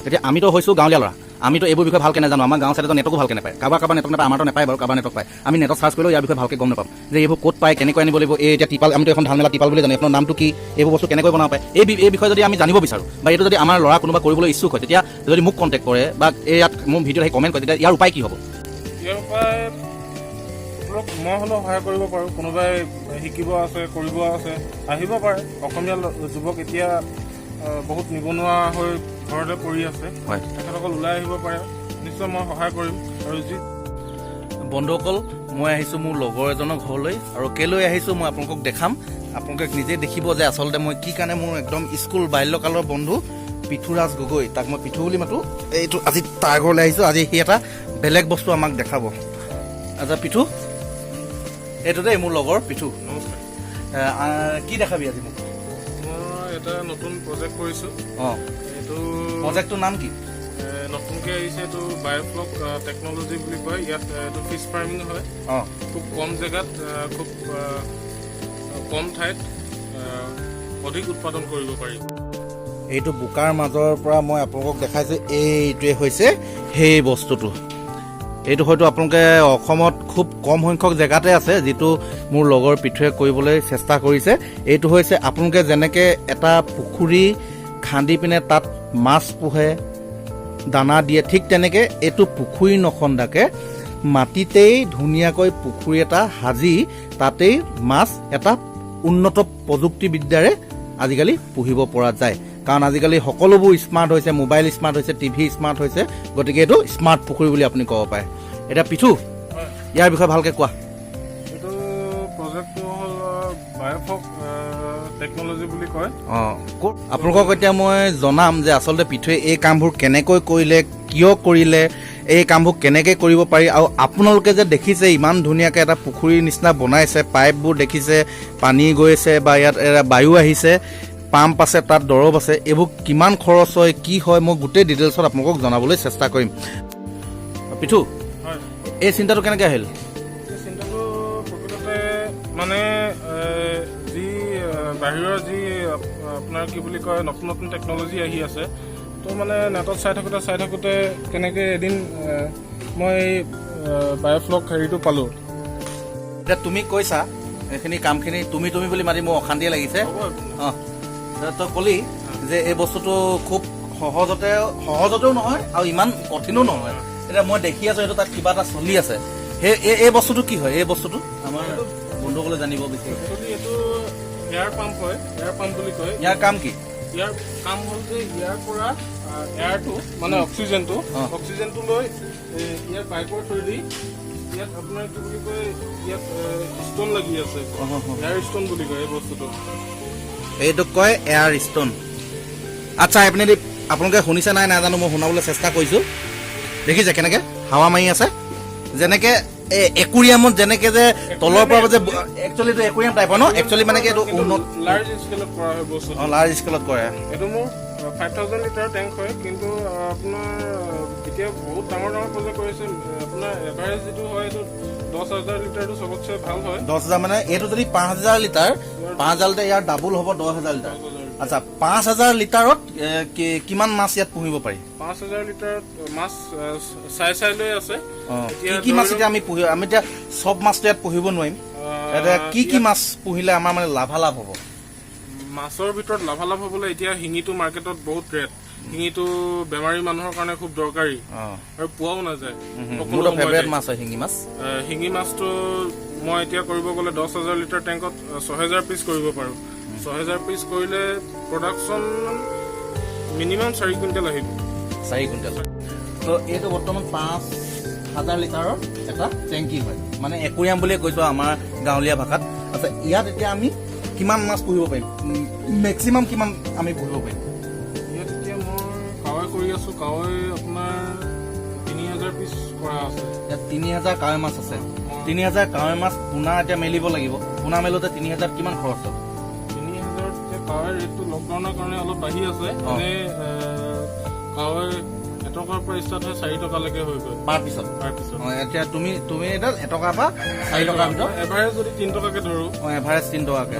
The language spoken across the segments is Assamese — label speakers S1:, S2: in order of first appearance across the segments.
S1: এতিয়া আমিতো হৈছোঁ গাঁৱলীয়া ল'ৰা, আমিতো এইবোৰ বিষয়ে ভালকৈ নাজানো। আমাৰ গাঁও চাইডত নেটৱৰ্কো ভালকৈ নাপায়, কাৰোবাৰ নেটৱৰ্ক নাপায়, আমাৰতো নাপায় বাৰু, কাৰোবাৰ নেটৱৰ্ক পায়। আমি নেটত চাৰ্চ কৰিলেও ইয়াৰ বিষয়ে ভালকৈ গম নাপাম যে এইবোৰ ক'ত পায়, কেনেকৈ আনিব লাগিব। এই এতিয়া টিপাল, আমিতো এখন ধানমেলা টিপাল বুলি জানো, এইখনৰ নামটো কি, এইবোৰ বস্তু কেনেকৈ বনাব পায়, এই বিষয়ে যদি আমি জানিব বিচাৰোঁ বা এইটো যদি আমাৰ ল'ৰা কোনোবা কৰিবলৈ ইচ্ছুক হয়, তেতিয়া যদি মোক কণ্টেক্ট কৰে বা ইয়াত মোৰ ভিডিঅ'ত আহি কমেণ্ট কৰে, তেতিয়া ইয়াৰ উপায় কি হ'ব?
S2: ইয়াৰ উপায় মই হ'লেও সহায় কৰিব পাৰোঁ। কোনোবাই শিকিব আছে, কৰিব আছে, আহিব পাৰে। অসমীয়া যুৱক এতিয়া বহুত নিবনুৱা হৈ ঘৰতে পৰি আছে, তেখেতসকল ওলাই আহিব পাৰে, নিশ্চয় মই সহায় কৰিম। আৰু যি
S1: বন্ধুসকল, মই আহিছোঁ মোৰ লগৰ এজনৰ ঘৰলৈ, আৰু কেলৈ আহিছোঁ মই আপোনালোকক দেখাম। আপোনালোকে নিজে দেখিব যে আচলতে মই কি কাৰণে মোৰ একদম স্কুল বাল্যকালৰ বন্ধু পিঠুৰাজ গগৈ, তাক মই পিঠু বুলি মাতোঁ, এইটো আজি তাৰ ঘৰলৈ আহিছোঁ। আজি সি এটা বেলেগ বস্তু আমাক দেখাব। আচ্ছা পিঠু, এইটো দেই মোৰ লগৰ পিঠু,
S2: নমস্কাৰ।
S1: কি দেখাবি আজি মোক?
S2: মই এটা নতুন প্ৰজেক্ট কৰিছোঁ। এইটো
S1: প্ৰজেক্টটোৰ নাম কি?
S2: নতুনকৈ আহিছে, এইটো বায়'ফ্লক টেকন'লজি বুলি কয়। ইয়াত এইটো ফিছ ফাৰ্মিং হয়। খুব কম জেগাত, খুব কম ঠাইত অধিক উৎপাদন কৰিব পাৰি।
S1: এইটো বোকাৰ মাজৰ পৰা মই আপোনালোকক দেখাইছোঁ, এইটোৱে হৈছে সেই বস্তুটো। এইটো হয়তো আপোনালোকে অসমত খুব কম সংখ্যক জেগাতে আছে, যিটো মোৰ লগৰ পিঠুৱে কৰিবলৈ চেষ্টা কৰিছে। এইটো হৈছে আপোনালোকে যেনেকৈ এটা পুখুৰী খান্দি পিনে তাত মাছ পোহে, দানা দিয়ে, ঠিক তেনেকৈ এইটো পুখুৰী নখন্দাকৈ মাটিতেই ধুনীয়াকৈ পুখুৰী এটা সাজি তাতেই মাছ এটা উন্নত প্ৰযুক্তিবিদ্যাৰে আজিকালি পুহিব পৰা যায়। কাৰণ আজিকালি সকলোবোৰ স্মাৰ্ট হৈছে, মোবাইল স্মাৰ্ট হৈছে, টিভি স্মাৰ্ট হৈছে, গতিকে এইটো স্মাৰ্ট পুখুৰী বুলি আপুনি ক'ব পাৰে। এতিয়া পিঠু, ইয়াৰ বিষয়ে ভালকৈ কোৱা।
S2: এইটো প্ৰজেক্টটো হ'ল বায়'ফ্লক টেকন'লজি বুলি কয়।
S1: আপোনালোকক এতিয়া মই জনাম যে আচলতে পিঠুৱে এই কামবোৰ কেনেকৈ কৰিলে, কিয় কৰিলে, এই কামবোৰ কেনেকৈ কৰিব পাৰি, আৰু আপোনালোকে যে দেখিছে ইমান ধুনীয়াকৈ এটা পুখুৰীৰ নিচিনা বনাইছে, পাইপবোৰ দেখিছে, পানী গৈছে বা ইয়াত বায়ু আহিছে, পাম্প আছে, তাত দৰৱ আছে, এইবোৰ কিমান খৰচ হয়, কি হয়, মই গোটেই ডিটেইলছত আপোনালোকক জনাবলৈ চেষ্টা কৰিম। পিঠু, এই চিন্তাটো কেনেকৈ আহিল?
S2: এই চিন্তাটো প্ৰকৃততে মানে যি বাহিৰৰ যি আপোনাৰ কি বুলি কয় নতুন নতুন টেকন'লজি আহি আছে, তো মানে নেটত চাই থাকোঁতে কেনেকৈ এদিন মই বায়'ফ্লক হেৰিটো পালোঁ।
S1: এতিয়া তুমি কৈছা এইখিনি কামখিনি তুমি বুলি মাতি মোৰ অশান্তিয়ে লাগিছে। তই ক'লি যে এই বস্তুটো খুব সহজতেও নহয় আৰু ইমান কঠিনো নহয়। এতিয়া মই দেখি আছোঁ এইটো তাত কিবা এটা চলি আছে। এই বস্তুটো কি হয়? এই বস্তুটো আমাৰ বন্ধুসকলে জানিব বিচাৰিছে।
S2: এইটো এয়াৰ পাম্প হয়, এয়াৰ পাম্প বুলি কয়।
S1: ইয়াৰ কাম কি?
S2: ইয়াৰ কাম হ'ল যে ইয়াৰ পৰা এয়াৰটো মানে অক্সিজেনটো লৈ ইয়াৰ পাইপৰ থ্ৰুদি ইয়াত আপোনাৰ কি বুলি কয়, ইয়াত ষ্ট'ন লাগি আছে, এয়াৰ ষ্ট'ন বুলি কয় এই বস্তুটো।
S1: এইটোক কয় এয়াৰ ষ্ট'ন। আচ্ছা, আপোনালোকে শুনিছে নাই নাজানো, মই শুনাবলৈ চেষ্টা কৰিছোঁ। দেখিছে কেনেকৈ হাৱা মাৰি আছে, যেনেকৈ একুৰিয়ামত যেনেকৈ যে তলৰ পৰা যে একচুৱেলি এইটো একুৰিয়াম টাইপৰ ন, একচুৱেলি মানে কি এইটো
S2: লাৰ্জ স্কেলত কৰা হয় বস্তুটো।
S1: লাৰ্জ স্কেলত কৰে।
S2: এইটো মোৰ 5000 লিটাৰ টেংক হয়, কিন্তু আপোনাৰ এতিয়া বহুত ডাঙৰ প্ৰজেক্ট কৰিছে। আপোনাৰ এভাৰেজ যিটো হয় এইটো 10,000 লিটাৰটো চবতছে ভাল হয়।
S1: 10,000 মানে এইটো যদি 5,000 লিটাৰ, 5,000 লিটাৰ ইয়াৰ ডাবুল হ'ব 10,000 লিটাৰ। আচ্ছা, 5,000 লিটাৰত কিমান মাছ ইয়াত পুহিব পাৰি?
S2: 5,000 লিটাৰত মাছ চাই লৈ আছে।
S1: কি মাছ এতিয়া আমি এতিয়া চব মাছটো ইয়াত পুহিব নোৱাৰিম। কি মাছ পুহিলে আমাৰ মানে লাভালাভ হ'ব?
S2: মাছৰ ভিতৰত লাভালাভ হ'বলৈ এতিয়া শিঙিটো মাৰ্কেটত বহুত ৰেট। শিঙিটো বেমাৰী মানুহৰ কাৰণে খুব দৰকাৰী আৰু পোৱাও নাযায়। শিঙি মাছটো মই এতিয়া কৰিব গ'লে 10,000 লিটাৰ টেংকত 6,000 পিচ কৰিব পাৰোঁ। 6,000 পিচ কৰিলে প্ৰডাকশ্যন মিনিমাম 4 কুইণ্টেল আহিব।
S1: 4 কুইণ্টেল। তো এইটো বৰ্তমান 5,000 লিটাৰৰ এটা টেংকি হয়, মানে একুৰিয়াম বুলিয়ে কৈছোঁ আমাৰ গাঁৱলীয়া ভাষাত। আচ্ছা, ইয়াত এতিয়া আমি কিমান মাছ পুহিব পাৰিম? মেক্সিমাম কিমান আমি পুহিব পাৰিম?
S2: ইয়াত এতিয়া মই কাৱৈ কৰি আছোঁ। কাৱৈ আপোনাৰ 3,000 পিচ কৰা আছে।
S1: ইয়াত 3,000 কাৱৈ মাছ আছে। 3,000 কাৱৈ মাছ পোনা এতিয়া মেলিব লাগিব। পোনা মেলোতে 3,000 কিমান খৰচ হ'ব?
S2: 3,000 এতিয়া কাৱৈ ৰেটটো লকডাউনৰ কাৰণে অলপ বাঢ়ি আছে। মানে কাৱৈ এটকাৰ পৰা ষ্টাৰ্ট হয় 4 টকালৈকে হৈ গ'ল পাৰ পিছত।
S1: এতিয়া তুমি এটা এটকাৰ পৰা 4 টকাৰ ভিতৰত
S2: এভাৰেজ যদি 3 টকাকে ধৰোঁ,
S1: এভাৰেজ 3 টকাকে,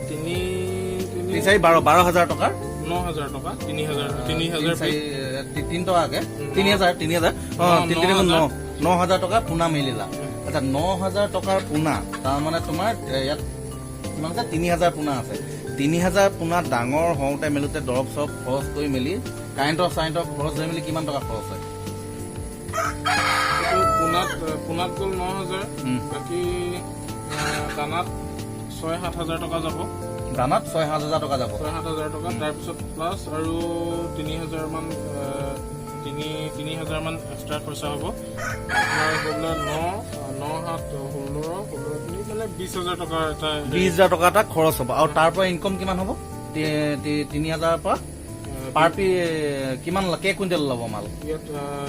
S2: 3
S1: 4 12,000 টকাৰ
S2: 9,000 টকা 3,000
S1: 3 টকাকে 3,000 9,000 টকা পোনা মিলিলা আচ্ছা 9,000 টকাৰ পোনা তাৰমানে তোমাৰ ইয়াত কিমান আছে 3,000 পোনা আছে 3,000 পোনা ডাঙৰ হওঁতে মেলোতে দৰৱ চৰব খৰচ কৰি মেলি কাৰেণ্টৰ খৰচ হৈ মেলি কিমান টকা খৰচ হয়
S2: পোনাত গ'ল 9,000 বাকী দানাত 6-7 হাজাৰ টকা যাব
S1: দানাত 6-7 হাজাৰ টকা যাব
S2: 6-7 হাজাৰ টকা তাৰপিছত প্লাছ আৰু 3,000 মান 3,000 মান এক্সট্ৰা খৰচা হ'ব আপোনাৰ গ'লে 9-7-16 মানে 20,000 টকা এটা
S1: 20,000 টকা এটা খৰচ হ'ব আৰু তাৰ পৰা ইনকম কিমান হ'ব 3,000 পৰা পাৰ কিমান কেই কুইণ্টেল ল'ব মাল
S2: ইয়াত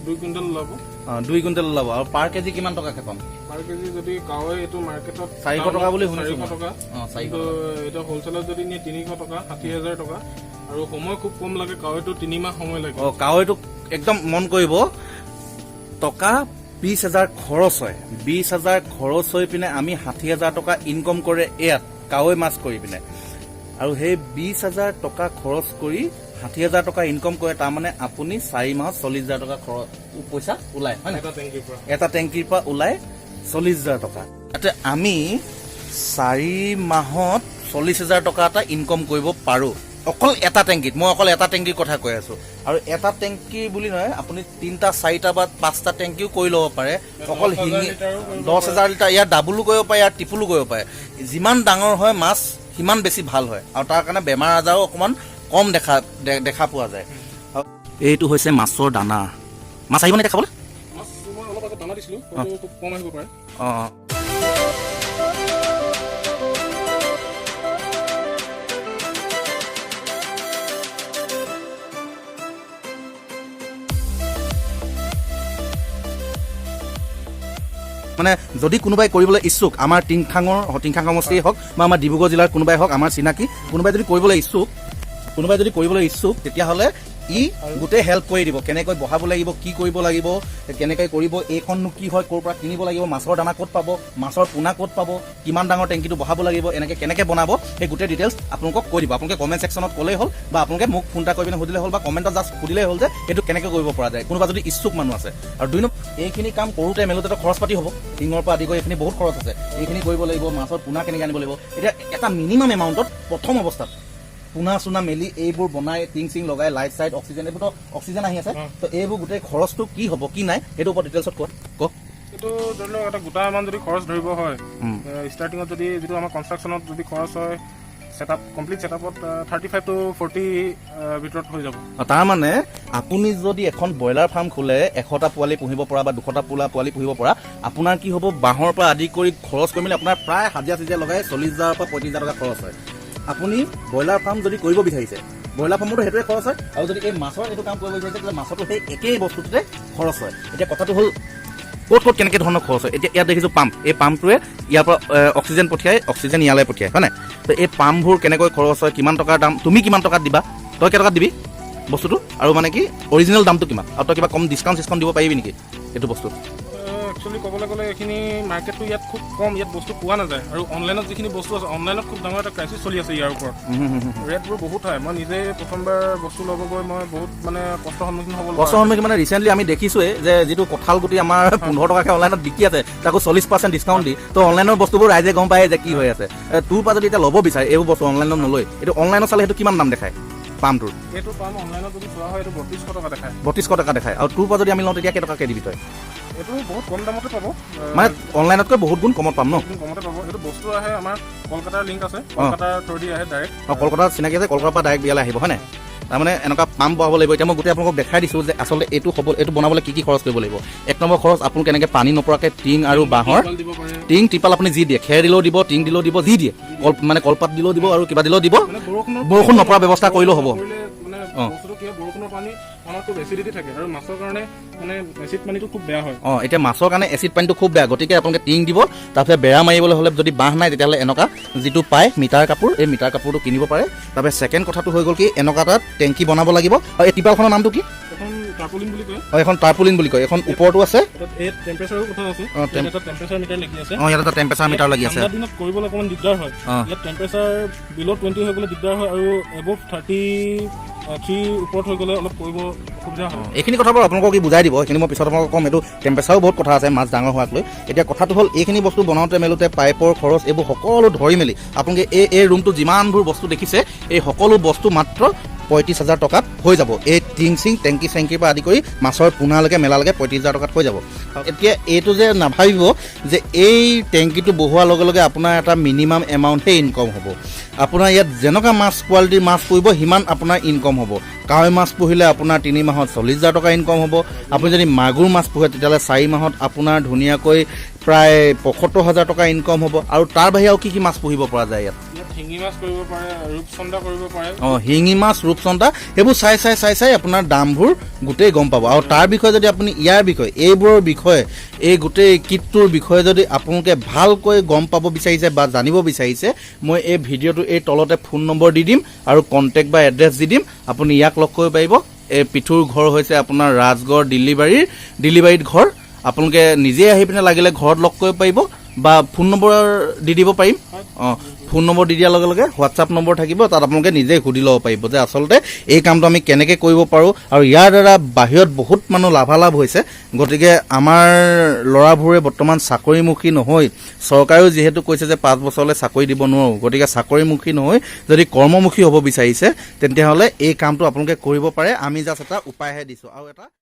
S2: 2 কুইণ্টেল ল'ব
S1: 2 কুইণ্টেল ল'ব আৰু পাৰ কেজি কিমান টকা খেপাম
S2: পাৰ কেজি যদি কাৱৈ এইটো মাৰ্কেটত
S1: 400 টকা বুলি শুনিছো
S2: 400 টকা এইটো হোলচেলত যদি নিয়ে 300 টকা 60,000 টকা আৰু সময় খুব কম লাগে কাৱৈটো 3 মাহ সময় লাগে
S1: কাৱৈটো একদম মন কৰিব টকা 20,000 খৰচ হয় 20,000 খৰচ হৈ পিনে আমি 60,000 টকা ইনকম কৰে ইয়াত কাৱৈ মাছ কৰি পিনে আৰু সেই 20,000 টকা খৰচ কৰি 60,000 টকা ইনকম কৰে তাৰমানে আপুনি 4 মাহত 40,000 টকা পইচা ওলাই হয় এটা টেংকিৰ পৰা ওলাই 40,000 টকা এতিয়া আমি 4 মাহত 40,000 টকা এটা ইনকম কৰিব পাৰো অকল এটা টেংকিত মই অকল এটা টেংকিৰ কথা কৈ আছো আৰু এটা টেংকি বুলি নহয় আপুনি 3টা 4টা বা 5টা টেংকিও কৰি ল'ব পাৰে অকল 10,000 লিটাৰ ইয়াৰ ডাবলো কৰিব পাৰে ইয়াৰ ট্ৰিপলো কৰিব পাৰে যিমান ডাঙৰ হয় মাছ সিমান বেছি ভাল হয় আৰু তাৰ কাৰণে বেমাৰ আজাৰো অকণমান কম দেখা পোৱা যায় এইটো হৈছে মাছৰ দানা মাছ আহিব নে খাবলৈ মানে যদি কোনোবাই কৰিবলৈ ইচ্ছুক আমাৰ টিংখাং সমষ্টিয়ে হওক বা আমাৰ ডিব্ৰুগড় জিলাৰ কোনোবাই হওক আমাৰ চিনাকি কোনোবাই যদি কৰিবলৈ ইচ্ছুক তেতিয়াহ'লে ই গোটেই হেল্প কৰি দিব কেনেকৈ বহাব লাগিব কি কৰিব লাগিব কেনেকৈ কৰিব এইখননো কি হয় ক'ৰ পৰা কিনিব লাগিব মাছৰ দানা ক'ত পাব মাছৰ পোনা ক'ত পাব কিমান ডাঙৰ টেংকিটো বহাব লাগিব এনেকৈ কেনেকৈ বনাব সেই গোটেই ডিটেইলছ আপোনালোকক কৈ দিব আপোনালোকে কমেণ্ট ছেকশ্যনত ক'লেই হ'ল বা আপোনালোকে মোক ফোন এটা কৰি পিনে সুধিলেই হ'ল বা কমেণ্টত জাষ্ট সুধিলেই হ'ল যে এইটো কেনেকৈ কৰিব পৰা যায় কোনোবা যদি ইচ্ছুক মানুহ আছে আৰু 2 নম্বৰ এইখিনি কাম কৰোঁতে মেলোতে খৰচ পাতি হ'ব টিঙৰ পৰা আদি কৰি এইখিনি বহুত খৰচ আছে এইখিনি কৰিব লাগিব মাছৰ পোনা কেনেকৈ আনিব লাগিব এতিয়া এটা মিনিমাম এমাউণ্টত প্ৰথম অৱস্থাত পোনা চুনা মেলি এইবোৰ বনাই টিং চিং লগাই লাইট চাইট অক্সিজেন এইবোৰতো অক্সিজেন আহি আছে তো এইবোৰ গোটেই খৰচটো কি হ'ব কি নাই সেইটো ওপৰত ডিটেইলছত কওক
S2: এইটো ধৰি লওক এটা গোটা এমাউণ্ট যদি খৰচ ধৰিব হয় ষ্টাৰ্টিঙত যদি যিটো আমাৰ কনষ্ট্ৰাকশ্যনত যদি খৰচ হয় কমপ্লিট ছেটআপত 35 to 40 ভিতৰত হৈ যাব
S1: তাৰমানে আপুনি যদি এখন ব্ৰইলাৰ ফাৰ্ম খোলে 100টা পোৱালি পুহিব পৰা বা 200টা পোৱালি পুহিব পৰা আপোনাৰ কি হ'ব বাঁহৰ পৰা আদি কৰি খৰচ কৰি মেলি আপোনাৰ প্ৰায় হাজিৰা লগাই 40,000 পৰা 35,000 টকা খৰচ হয় আপুনি ব্ৰইলাৰ ফাৰ্ম যদি কৰিব বিচাৰিছে ব্ৰইলাৰ ফাৰ্মতো সেইটোৱে খৰচ হয় আৰু যদি এই মাছৰ এইটো কাম কৰিব বিচাৰিছে তেতিয়া মাছতো সেই একেই বস্তুটোতে খৰচ হয় এতিয়া কথাটো হ'ল ক'ত কেনেকৈ ধৰণৰ খৰচ হয় এতিয়া ইয়াত দেখিছোঁ পাম্প এই পাম্পটোৱে ইয়াৰ পৰা অক্সিজেন পঠিয়াই অক্সিজেন ইয়ালৈ পঠিয়াই হয় নাই তো এই পাম্পবোৰ কেনেকৈ খৰচ হয় কিমান টকাৰ দাম তুমি কিমান টকাত দিবা তই কেইটকাত দিবি বস্তুটো আৰু মানে কি অৰিজিনেল দামটো কিমান আৰু তই কিবা কম ডিছকাউণ্ট দিব পাৰিবি নেকি এইটো বস্তু
S2: একচুৱেলি ক'বলৈ গ'লে এইখিনি মাৰ্কেটটো ইয়াত খুব কম ইয়াত বস্তু পোৱা নাযায় আৰু অনলাইনত যিখিনি বস্তু আছে অনলাইনত খুব ডাঙৰ এটা ক্ৰাইচিছ চলি আছে ইয়াৰ ওপৰত ৰেটবোৰ বহুত হাই মই নিজে প্ৰথমবাৰ বস্তু ল'ব গৈ মই বহুত মানে কষ্টৰ সন্মুখীন
S1: মানে ৰিচেণ্টলি আমি দেখিছোঁৱে যে যিটো কঁঠাল গুটি আমাৰ 15 টকাকৈ অনলাইনত বিকি আছে তাকো 40% ডিছকাউণ্ট দি তো অনলাইনৰ বস্তুবোৰ ৰাইজে গম পায় যে কি হৈ আছে তোৰ পৰা যদি এতিয়া ল'ব বিচাৰে এইবোৰ বস্তু অনলাইনত নলয় এইটো অনলাইনত চালে সেইটো কিমান দাম দেখায় পাম্পটোৰ
S2: এইটো পাম্প অনলাইনত যদি চোৱা হয় এইটো 3200 টকা দেখায়
S1: 3200 টকা দেখায় আৰু তোৰ পৰা যদি আমি লওঁ তেতিয়া কেইটকাকৈ দিবি তই
S2: এইটো বহুত কম দামতে পাব
S1: মানে অনলাইনতকৈ বহুত গুণ কমত পাম ন
S2: কমতে পাব এইটো বস্তু আহে আমাৰ কলকাতাৰ লিংক আছে কলকাতাৰ থ্ৰু দি আহে ডাইৰেক্ট
S1: কলকাতাৰ চিনাকি আছে কলকাতাৰ পৰা ডাইৰেক্ট ইয়ালৈ আহিব হয় নাই তাৰমানে এনেকুৱা পাম্প বহাব লাগিব এতিয়া মই গোটেই আপোনালোকক দেখাই দিছোঁ যে আচলতে এইটো বনাবলৈ কি খৰচ কৰিব লাগিব 1 নম্বৰ খৰচ আপুনি কেনেকৈ পানী নপৰাকৈ টিং আৰু বাঁহৰ টিং টিপাল আপুনি যি দিয়ে খেৰ দিলেও দিব টিং দিলেও দিব যি দিয়ে মানে কলপাত দিলেও দিব আৰু কিবা দিলেও দিব বৰষুণ নপৰা ব্যৱস্থা কৰিলেও হ'ব
S2: বৰষুণৰ পানী আমাৰতো এচিডিটি থাকে আৰু মাছৰ কাৰণে মানে এচিড পানীটো খুব বেয়া হয়
S1: এতিয়া মাছৰ কাৰণে এচিড পানীটো খুব বেয়া গতিকে আপোনালোকে টিং দিব তাৰপিছত বেৰা মাৰিবলৈ হ'লে যদি বাঁহ নাই তেতিয়াহ'লে এনেকুৱা যিটো পায় মিটাৰ কাপোৰ এই মিটাৰ কাপোৰটো কিনিব পাৰে তাৰপিছত ছেকেণ্ড কথাটো হৈ গ'ল কি এনেকুৱা এটা টেংকি বনাব লাগিব আৰু এই টিপালখনৰ নামটো কি
S2: টাৰ্পুলিন বুলি কয়
S1: এখন টাৰ্পুলিন বুলি কয় এখন ওপৰতো আছে
S2: এই টেম্পাৰেচাৰৰ কথা আছে এটা টেম্পাৰেচাৰ মিটাৰ লাগি আছে
S1: ইয়াত এটা টেম্পাৰেচাৰ মিটাৰ লাগি আছে
S2: ঠাণ্ডা দিনত কৰিবলৈ অকণমান দিগদাৰ হয় ইয়াত টেম্পাৰেচাৰ বিল' 20 হৈ গ'লে দিগদাৰ হয় আৰু এবভ 33 ওপৰত হৈ গ'লে অলপ কৰিব অসুবিধা হয়
S1: এইখিনি কথা বাৰু আপোনালোকক কি বুজাই দিব এইখিনি মই পিছত আপোনালোকক ক'ম এইটো টেম্পাৰেচাৰো বহুত কথা আছে মাছ ডাঙৰ হোৱাক লৈ এতিয়া কথাটো হ'ল এইখিনি বস্তু বনাওঁতে মেলোতে পাইপৰ খৰচ এইবোৰ সকলো ধৰি মেলি আপোনালোকে এই ৰুমটো যিমানবোৰ বস্তু দেখিছে এই সকলো বস্তু মাত্ৰ 35,000 টকাত হৈ যাব এই টিং চিং টেংকি চেংকিৰ পৰা আদি কৰি মাছৰ পোনালৈকে মেলালৈকে 35,000 টকাত হৈ যাব এতিয়া এইটো যে নাভাবিব যে এই টেংকিটো বহোৱাৰ লগে লগে আপোনাৰ এটা মিনিমাম এমাউণ্টহে ইনকম হ'ব আপোনাৰ ইয়াত যেনেকুৱা মাছ কোৱালিটিৰ মাছ পুহিব সিমান আপোনাৰ ইনকম হ'ব কাৱৈ মাছ পুহিলে আপোনাৰ 3 মাহত 40,000 টকা ইনকম হ'ব আপুনি যদি মাগুৰ মাছ পোহে তেতিয়াহ'লে 4 মাহত আপোনাৰ ধুনীয়াকৈ প্ৰায় 75,000 টকা ইনকম হ'ব আৰু তাৰ বাহিৰে আৰু কি মাছ পুহিব পৰা যায় ইয়াত
S2: শিঙি মাছ কৰিব পাৰে ৰূপচন্দা কৰিব পাৰে
S1: শিঙি মাছ ৰূপচন্দা সেইবোৰ চাই আপোনাৰ দামবোৰ গোটেই গম পাব আৰু তাৰ বিষয়ে যদি আপুনি ইয়াৰ বিষয়ে এইবোৰৰ বিষয়ে এই গোটেই কিটটোৰ বিষয়ে যদি আপোনালোকে ভালকৈ গম পাব বিচাৰিছে বা জানিব বিচাৰিছে মই এই ভিডিঅ'টো এই তলতে ফোন নম্বৰ দি দিম আৰু কণ্টেক্ট বা এড্ৰেছ দি দিম আপুনি ইয়াক লগ কৰিব পাৰিব এই পিঠুৰ ঘৰ হৈছে আপোনাৰ ৰাজগড় দিল্লীবাৰীত ঘৰ আপোনালোকে নিজে আহি পিনে লাগিলে ঘৰত লগ কৰিব পাৰিব বা ফোন নম্বৰ দি দিব পাৰিম ফোন নম্বৰ দি দিয়াৰ লগে লগে হোৱাটছআপ নম্বৰ থাকিব তাত আপোনালোকে নিজে সুধি ল'ব পাৰিব যে আচলতে এই কামটো আমি কেনেকৈ কৰিব পাৰোঁ আৰু ইয়াৰ দ্বাৰা বাহিৰত বহুত মানুহ লাভালাভ হৈছে গতিকে আমাৰ ল'ৰাবোৰে বৰ্তমান চাকৰিমুখী নহৈ চৰকাৰেও যিহেতু কৈছে যে 5 বছৰলৈ চাকৰি দিব নোৱাৰোঁ গতিকে চাকৰিমুখী নহৈ যদি কৰ্মমুখী হ'ব বিচাৰিছে তেতিয়াহ'লে এই কামটো আপোনালোকে কৰিব পাৰে আমি জাষ্ট এটা উপায়হে দিছোঁ আৰু এটা